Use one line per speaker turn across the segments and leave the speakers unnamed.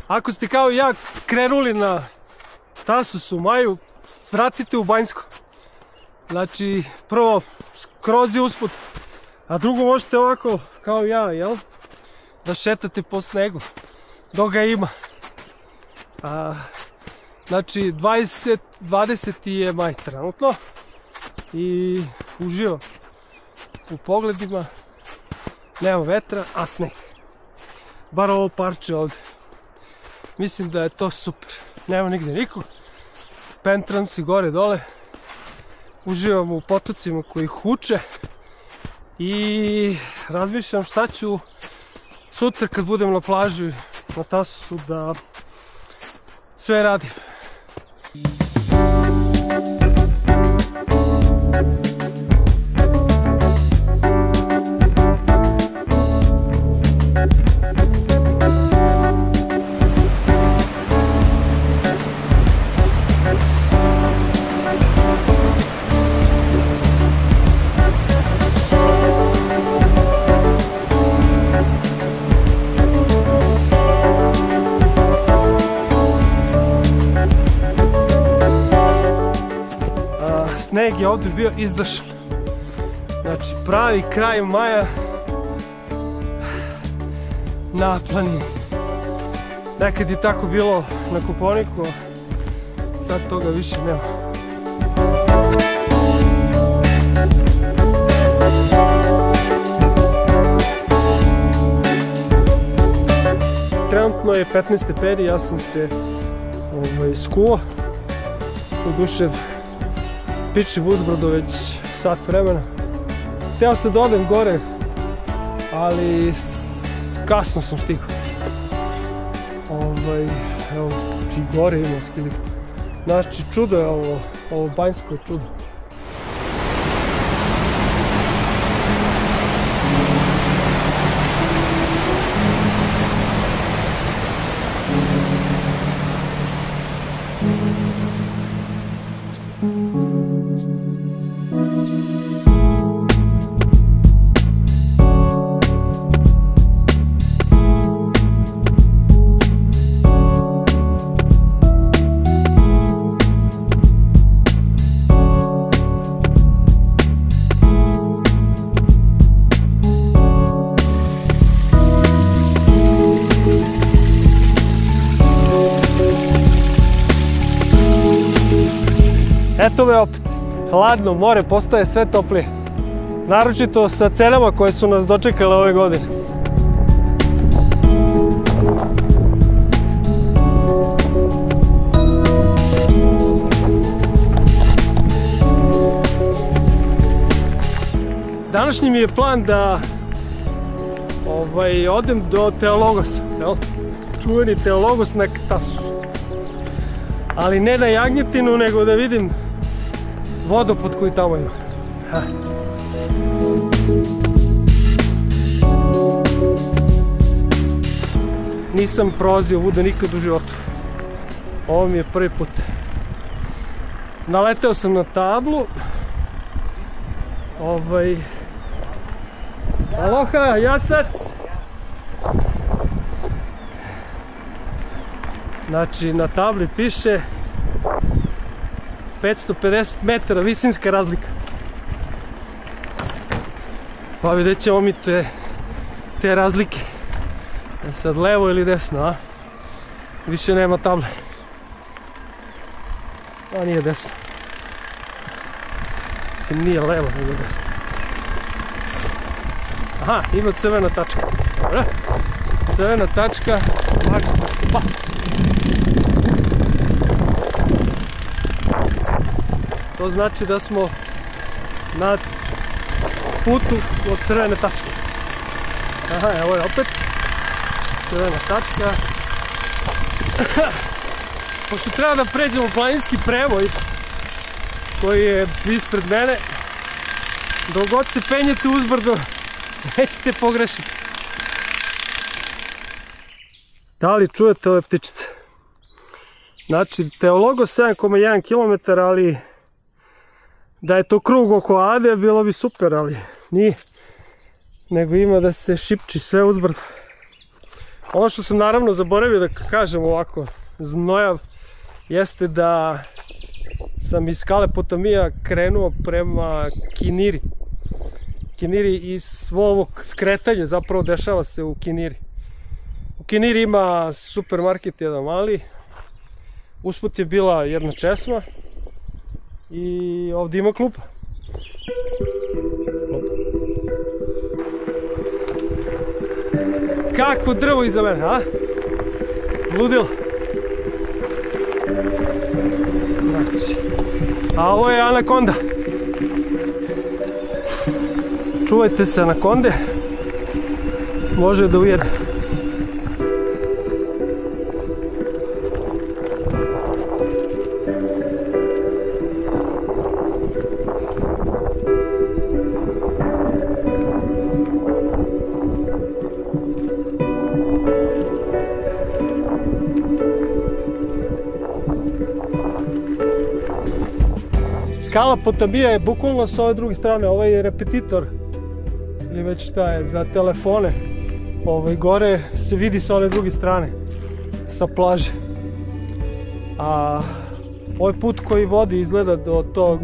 Ako ste kao ja krenuli na Tasosu u maju, vratite u Banjsko. Znači, prvo skroz je usput, a drugo možete ovako, kao ja, jel? Da šetate po snegu, dok ga ima. Znači, 20. je maj trenutno i uživam u pogledima, nema vetra, a sneg. Bar ovo parče ovde. Mislim da je to super. Nema nigde nikog. Pentram si gore dole. Uživam u potocima koji huče. I razmišljam šta ću sutra kad budem na plaži na Tasosu da sve radim. Sneg je ovdje bio izdržan. Znači pravi kraj maja na planini. Nekad je tako bilo na Kopaoniku, sad toga više nema. Trenutno je 15 stepeni, ja sam se skuo. U duše pičim uzbrdo već sat vremena. Hteo sam da odem gore, ali kasno sam stigao. Evo, ti gore imamo skiliht. Znači, čudo je ovo Banjsko je čudo. Eto me opet, hladno, more postaje sve toplije. Naročito sa cenama koje su nas dočekale ove godine. Današnji mi je plan da odem do Teologosa, čuveni Teologos na Tasosu. Ali ne na jagnjetinu, nego da vidim vodopad koji tamo ima. Nisam prolazio ovuda nikad u životu. Ovo mi je prvi put. Naleteo sam na tablu. Aloha, jasac! Znači, na tabli piše 550 metara visinska razlika. Pa vidjet ćemo mi te razlike. Sad levo ili desno, a? Više nema table. A nije desno. Nije levo, nego desno. Aha, ima crvena tačka. Dobro. Crvena tačka, Max Spa. To znači da smo na putu od crvene tačke. Aha, evo je opet crvena tačka. Pošto treba da pređemo planinski prevoj koji je ispred mene, dok god se penjete uzbrdo nećete pogrešiti. Da li čujete ove ptičice? Znači, Teologos 7,1 km, ali da je to krug oko Ade bilo bi super, ali nije. Nego ima da se šipči sve uzbrdo. Ono što sam naravno zaboravio da kažem ovako znojav, jeste da sam iz skale Potamija krenuo prema Kiniri. Kiniri i svo ovo skretanje zapravo dešava se u Kiniri. U Kiniri ima supermarket jedan mali, usput je bila jedna česma i ovdje ima klupa. Kakvo drvo iza mene, a? Ludilo. Znači, a ovo je anakonda. Čuvajte se anakonde, može da ujede. Skala Potamija je bukvalno s ove druge strane, ovaj je repetitor ili već šta je za telefone. Gore se vidi s ove druge strane, sa plaže. A ovaj put koji vodi izgleda do tog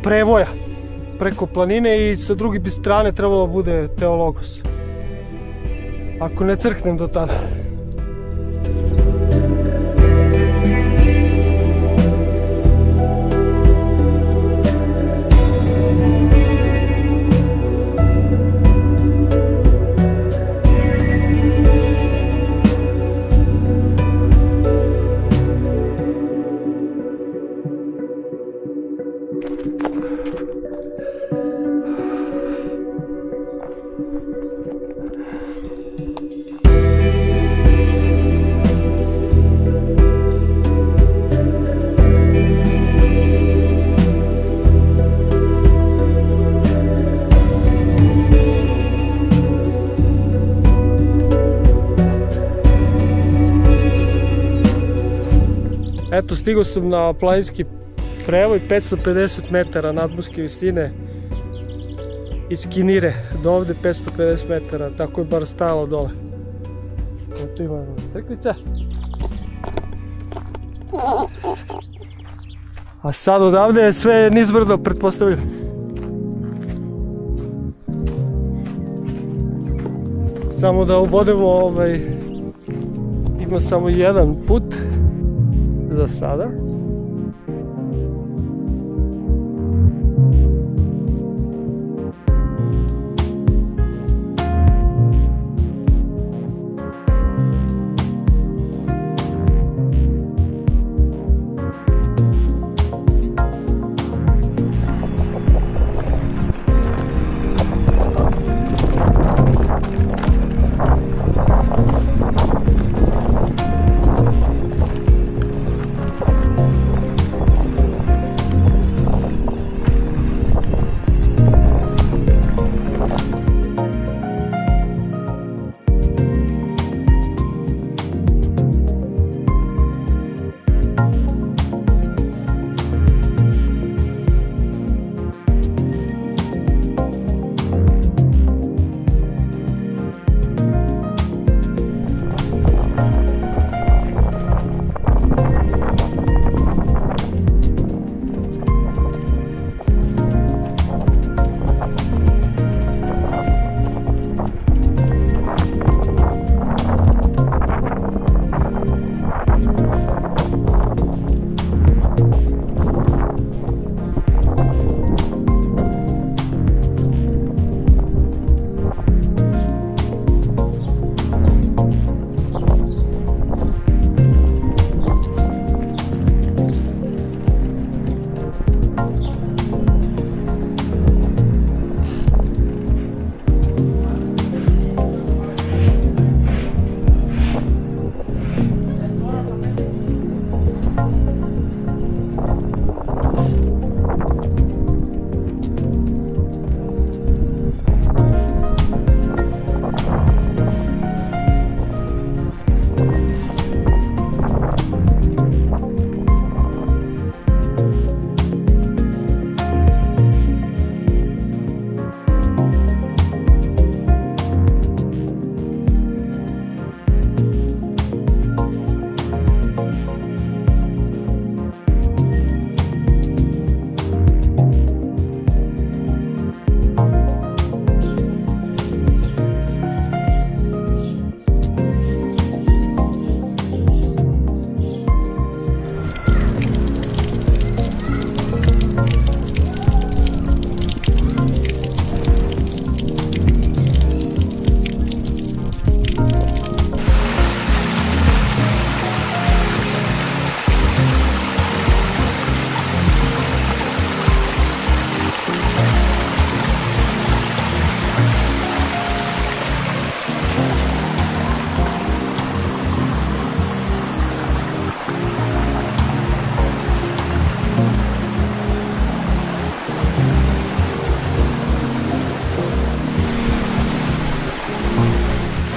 prevoja preko planine i sa druge strane trebalo bude Teologos. Ako ne crknem do tada. Eto, stigao sam na planinski prevoj, 550 metara nadmorske visine iz Kinire do ovde 550 metara, tako je bar stajalo dole. Tu ima crkvica. A sad odavde je sve nizbrdo, pretpostavljam. Samo da ubodemo, ima samo jedan put za sada.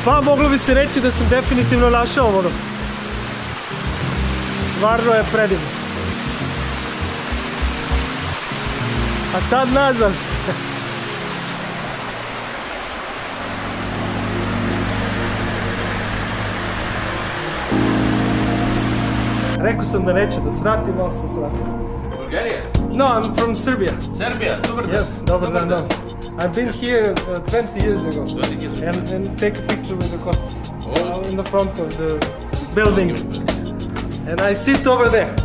Pa moglo bi se reći da sam definitivno našao vodu. Stvarno je predivno. A sad nazad. Rekao sam da neću da svratim, ali sam svratio.
Bulgaria?
No, I'm from Serbia.
Serbia, dobar dan.
Yes, dobar dan. I've been here 20 years ago.
20 years ago.
And take a picture with the cops.
Oh.
In the front of the building. And I sit over there.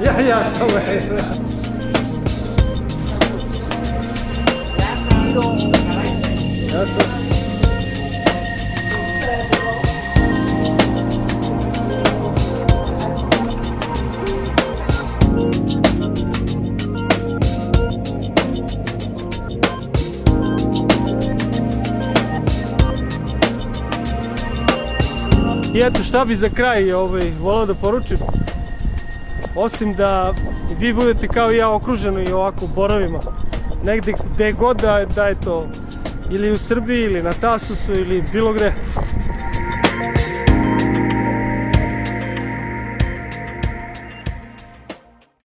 Yeah, somewhere. Yes. I eto, šta bi za kraj volao da poručim, osim da vi budete kao i ja okruženi ovako borovima, negde gde god da je to, ili u Srbiji, ili na Tasusu, ili bilo gde.